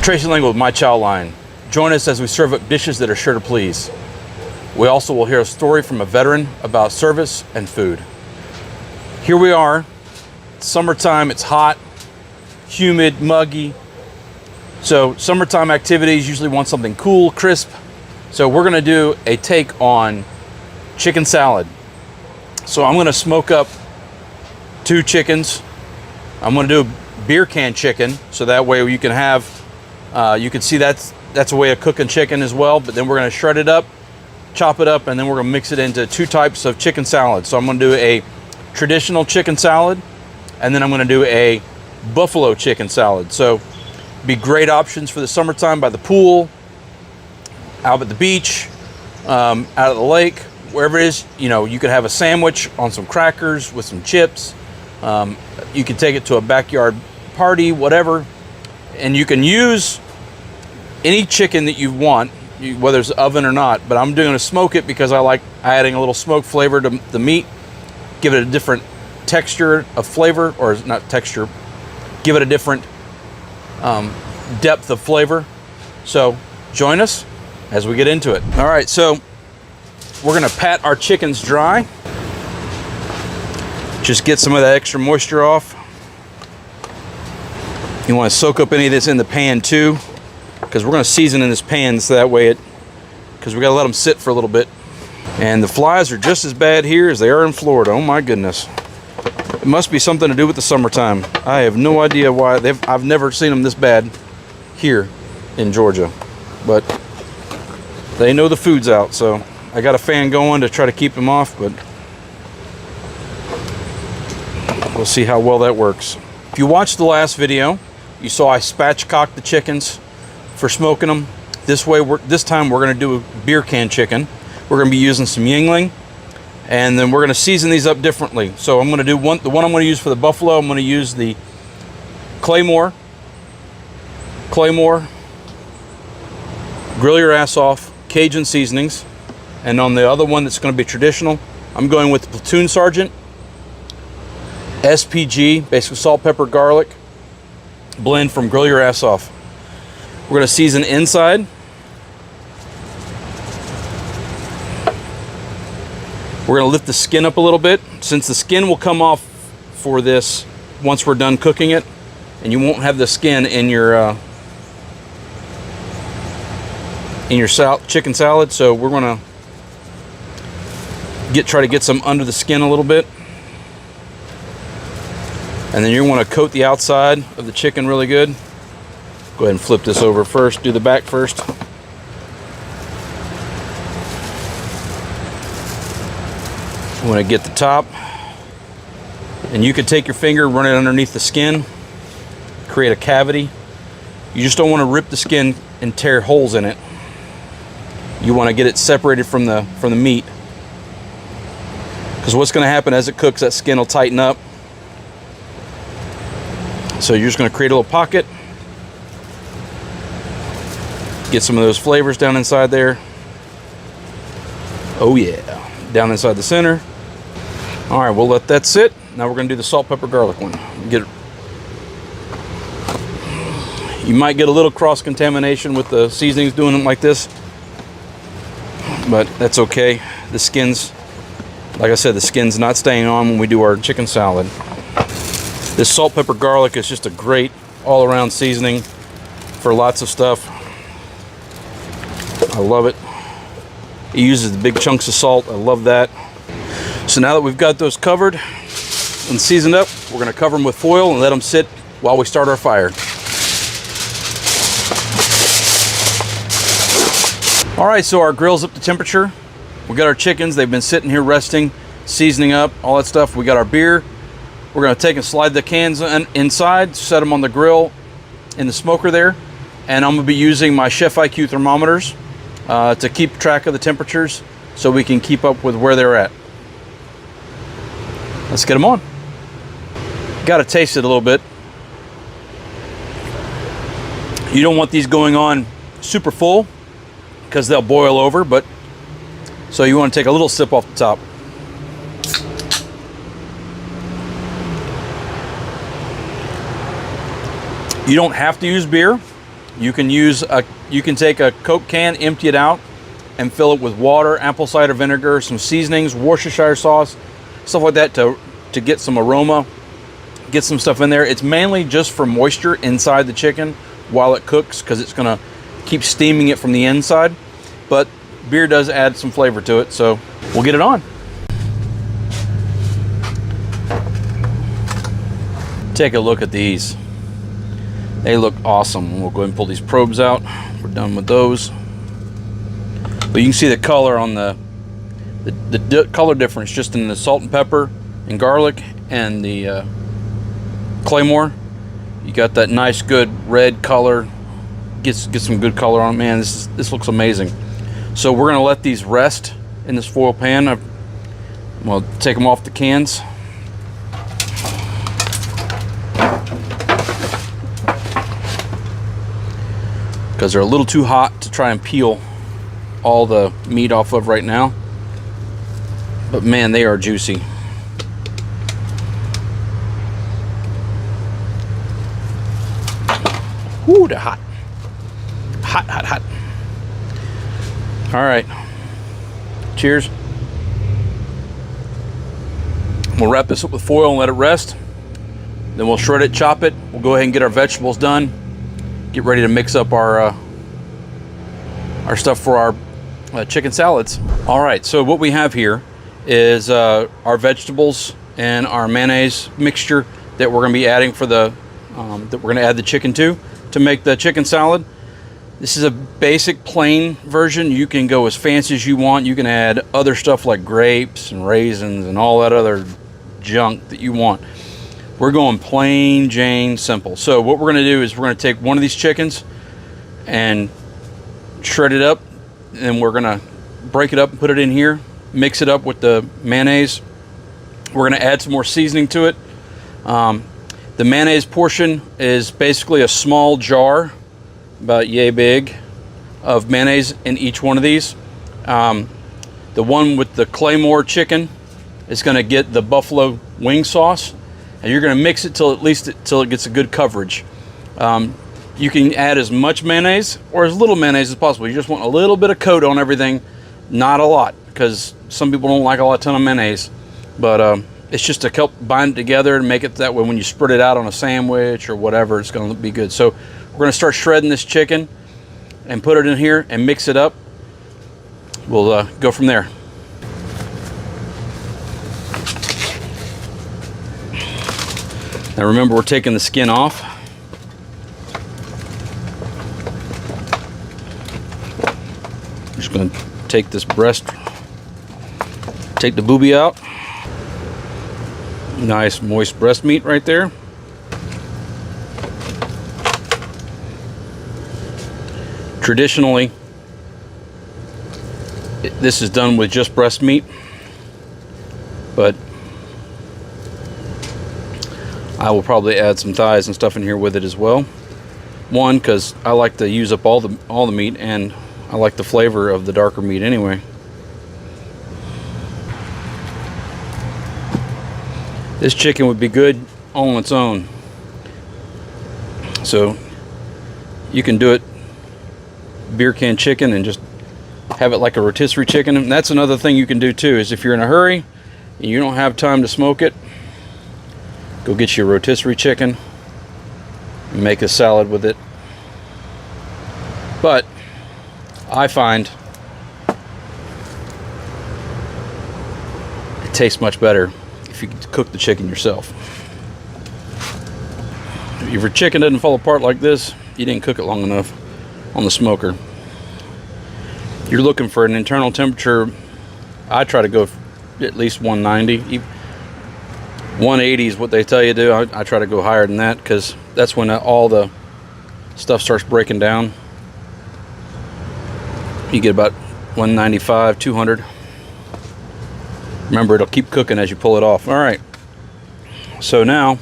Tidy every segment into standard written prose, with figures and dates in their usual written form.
Tracy with My Chow Line. Join us as we serve up dishes that are sure to please. We also will hear a story from a veteran about service and food. Here we are, it's summertime, it's hot, humid, muggy. So summertime activities usually want something cool, crisp. So we're gonna do a take on chicken salad. So I'm gonna smoke up 2 chickens. I'm gonna do beer can chicken, so that way you can have, you can see that's a way of cooking chicken as well, but then we're gonna shred it up, chop it up, and then we're gonna mix it into 2 types of chicken salad. So I'm gonna do a traditional chicken salad, and then I'm gonna do a buffalo chicken salad. So be great options for the summertime by the pool, out at the beach, out at the lake, wherever it is. You know, you could have a sandwich on some crackers with some chips. You can take it to a backyard party, whatever, and you can use any chicken that you want, whether it's oven or not, but I'm going to smoke it because I like adding a little smoke flavor to the meat, give it a different texture of flavor, or not texture, give it a different depth of flavor. So join us as we get into it. All right, so we're going to pat our chickens dry. Just get some of that extra moisture off. You want to soak up any of this in the pan too, because we're going to season in this pan so that way because we got to let them sit for a little bit. And the flies are just as bad here as they are in Florida. Oh my goodness. It must be something to do with the summertime. I have no idea why. I've never seen them this bad here in Georgia, but they know the food's out, so I got a fan going to try to keep them off, but we'll see how well that works. If you watched the last video, you saw I spatchcocked the chickens for smoking them. This time we're going to do a beer can chicken. We're going to be using some Yingling, and then we're going to season these up differently. So I'm going to do the one I'm going to use for the buffalo. I'm going to use the Claymore, grill your ass off, Cajun seasonings. And on the other one that's going to be traditional, I'm going with the Platoon Sergeant SPG, basically salt, pepper, garlic blend from Grill Your Ass Off. We're going to season inside. We're going to lift the skin up a little bit, since the skin will come off for this once we're done cooking it, and you won't have the skin in your chicken salad. So we're going to try to get some under the skin a little bit. And then you want to coat the outside of the chicken really good. Go ahead and flip this over first. Do the back first. You want to get the top. And you could take your finger, run it underneath the skin, create a cavity. You just don't want to rip the skin and tear holes in it. You want to get it separated from the meat. Because what's going to happen as it cooks, that skin will tighten up. So you're just going to create a little pocket. Get some of those flavors down inside there. Oh yeah, down inside the center. All right, we'll let that sit. Now we're going to do the salt, pepper, garlic one. You might get a little cross-contamination with the seasonings doing them like this, but that's okay. The skin's, like I said, the skin's not staying on when we do our chicken salad. This salt, pepper, garlic is just a great all-around seasoning for lots of stuff. I love it. It uses the big chunks of salt. I love that. So now that we've got those covered and seasoned up, we're going to cover them with foil and let them sit while we start our fire. All right, so our grill's up to temperature. We got our chickens. They've been sitting here resting, seasoning up, all that stuff. We got our beer. We're going to take and slide the cans inside, set them on the grill in the smoker there. And I'm going to be using my Chef IQ thermometers to keep track of the temperatures so we can keep up with where they're at. Let's get them on. Got to taste it a little bit. You don't want these going on super full because they'll boil over, but so you want to take a little sip off the top. You don't have to use beer. You can take a Coke can, empty it out, and fill it with water, apple cider vinegar, some seasonings, Worcestershire sauce, stuff like that to get some aroma, get some stuff in there. It's mainly just for moisture inside the chicken while it cooks, because it's gonna keep steaming it from the inside. But beer does add some flavor to it, so we'll get it on. Take a look at these. They look awesome. We'll go ahead and pull these probes out. We're done with those. But you can see the color on the color difference just in the salt and pepper and garlic and the Claymore. You got that nice good red color. Get some good color on it. Man, this looks amazing. So we're gonna let these rest in this foil pan. I'm gonna take them off the cans. Because they're a little too hot to try and peel all the meat off of right now. But man, they are juicy. Woo, they're hot. Hot, hot, hot. All right. Cheers. We'll wrap this up with foil and let it rest. Then we'll shred it, chop it. We'll go ahead and get our vegetables done. Get ready to mix up our stuff for our chicken salads. All right, so what we have here is our vegetables and our mayonnaise mixture that we're going to be adding for the that we're going to add the chicken to make the chicken salad. This is a basic plain version. You can go as fancy as you want. You can add other stuff like grapes and raisins and all that other junk that you want. We're going plain Jane simple. So what we're going to do is we're going to take one of these chickens and shred it up, and we're going to break it up and put it in here, mix it up with the mayonnaise. We're going to add some more seasoning to it. The mayonnaise portion is basically a small jar, about yay big, of mayonnaise in each one of these. The one with the Claymore chicken is going to get the buffalo wing sauce. And you're going to mix it till it gets a good coverage. You can add as much mayonnaise or as little mayonnaise as possible. You just want a little bit of coat on everything, not a lot, because some people don't like a ton of mayonnaise. But it's just to help bind it together and make it that way when you spread it out on a sandwich or whatever, it's going to be good. So we're going to start shredding this chicken and put it in here and mix it up. We'll go from there. Now remember, we're taking the skin off. I'm just going to take this breast, take the booby out. Nice moist breast meat right there. Traditionally, this is done with just breast meat, but I will probably add some thighs and stuff in here with it as well. One, because I like to use up all the meat, and I like the flavor of the darker meat anyway. This chicken would be good on its own. So you can do it beer can chicken and just have it like a rotisserie chicken. And that's another thing you can do too, is if you're in a hurry and you don't have time to smoke it, go get you a rotisserie chicken and make a salad with it. But I find it tastes much better if you cook the chicken yourself. If your chicken doesn't fall apart like this, you didn't cook it long enough on the smoker. You're looking for an internal temperature. I try to go at least 190. 180 is what they tell you to do. I try to go higher than that, because that's when all the stuff starts breaking down. You get about 195, 200. Remember, it'll keep cooking as you pull it off. All right. So now,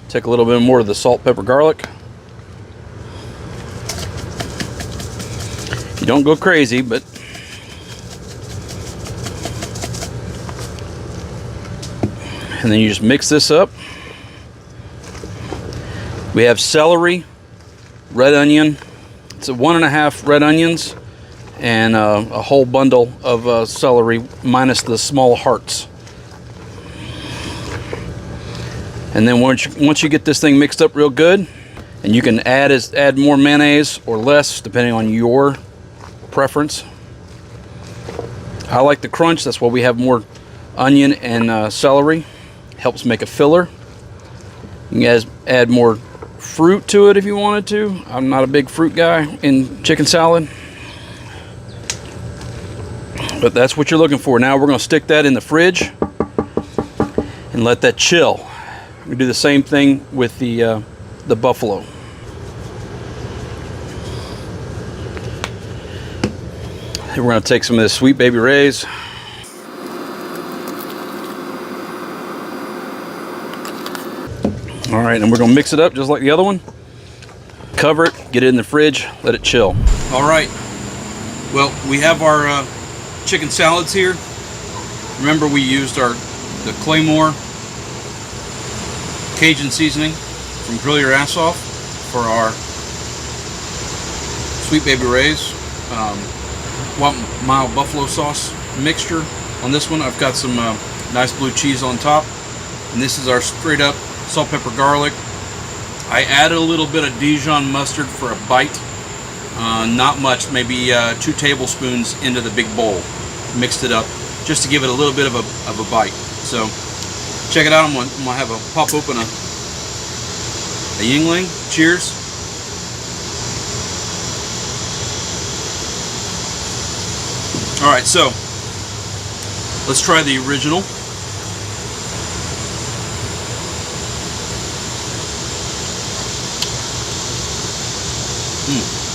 take a little bit more of the salt, pepper, garlic. You don't go crazy, but and then you just mix this up. We have celery, red onion, It's a 1.5 red onions and a whole bundle of celery minus the small hearts. And then once you get this thing mixed up real good, and you can add more mayonnaise or less depending on your preference. I like the crunch, that's why we have more onion and celery. Helps make a filler. You can guys add more fruit to it if you wanted to. I'm not a big fruit guy in chicken salad, but that's what you're looking for. Now we're going to stick that in the fridge and let that chill. We do the same thing with the buffalo. And we're going to take some of this Sweet Baby Ray's. All right, and we're going to mix it up just like the other one. Cover it, get it in the fridge, let it chill. All right, well, we have our chicken salads here. Remember, we used the Claymore Cajun Seasoning from Grill Your Ass Off for our Sweet Baby Ray's mild buffalo sauce mixture. On this one, I've got some nice blue cheese on top, and this is our straight up salt, pepper, garlic. I added a little bit of Dijon mustard for a bite, not much, maybe 2 tablespoons into the big bowl. Mixed it up just to give it a little bit of a bite. So check it out. I'm gonna have a pop open a Yingling. Cheers. All right, so let's try the original.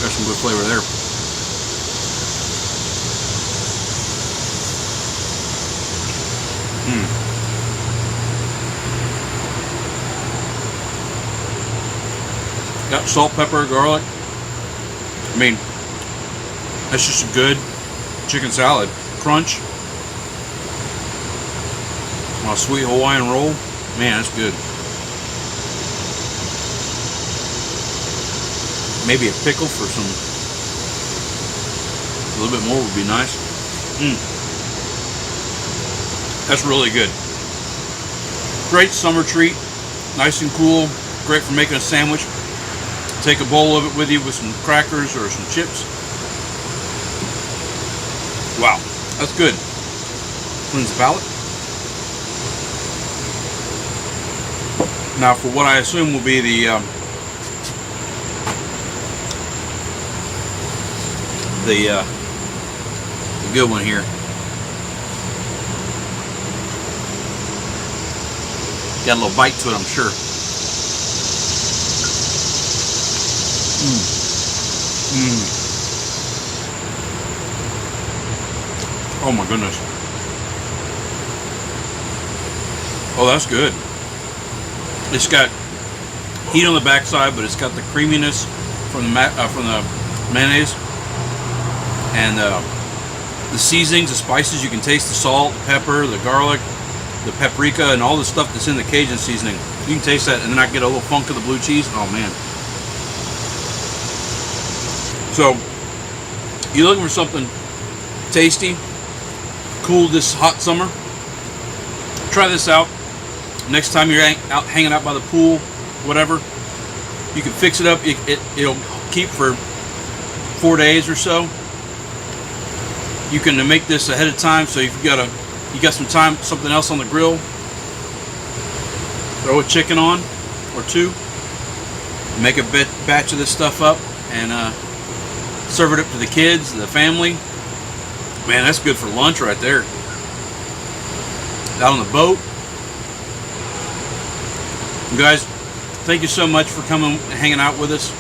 Got some good flavor there. Got salt, pepper, garlic. I mean, that's just a good chicken salad. Crunch. On a sweet Hawaiian roll. Man, that's good. Maybe a pickle for some, a little bit more would be nice. That's really good. Great summer treat. Nice and cool. Great for making a sandwich. Take a bowl of it with you with some crackers or some chips. Wow, that's good. Cleans the palate. Now for what I assume will be the good one here. Got a little bite to it, I'm sure. Oh my goodness. Oh, that's good. It's got heat on the backside, but it's got the creaminess from the mayonnaise. And the seasonings, the spices, you can taste the salt, the pepper, the garlic, the paprika, and all the stuff that's in the Cajun seasoning. You can taste that, and then I get a little funk of the blue cheese. Oh man. So, you're looking for something tasty, cool this hot summer? Try this out. Next time you're out hanging out by the pool, whatever, you can fix it up. It'll keep for 4 days or so. You can make this ahead of time, so if you got some time, something else on the grill, throw a chicken on or 2, make a batch of this stuff up, and serve it up to the kids, the family. Man, that's good for lunch right there. Out on the boat. You guys, thank you so much for coming and hanging out with us.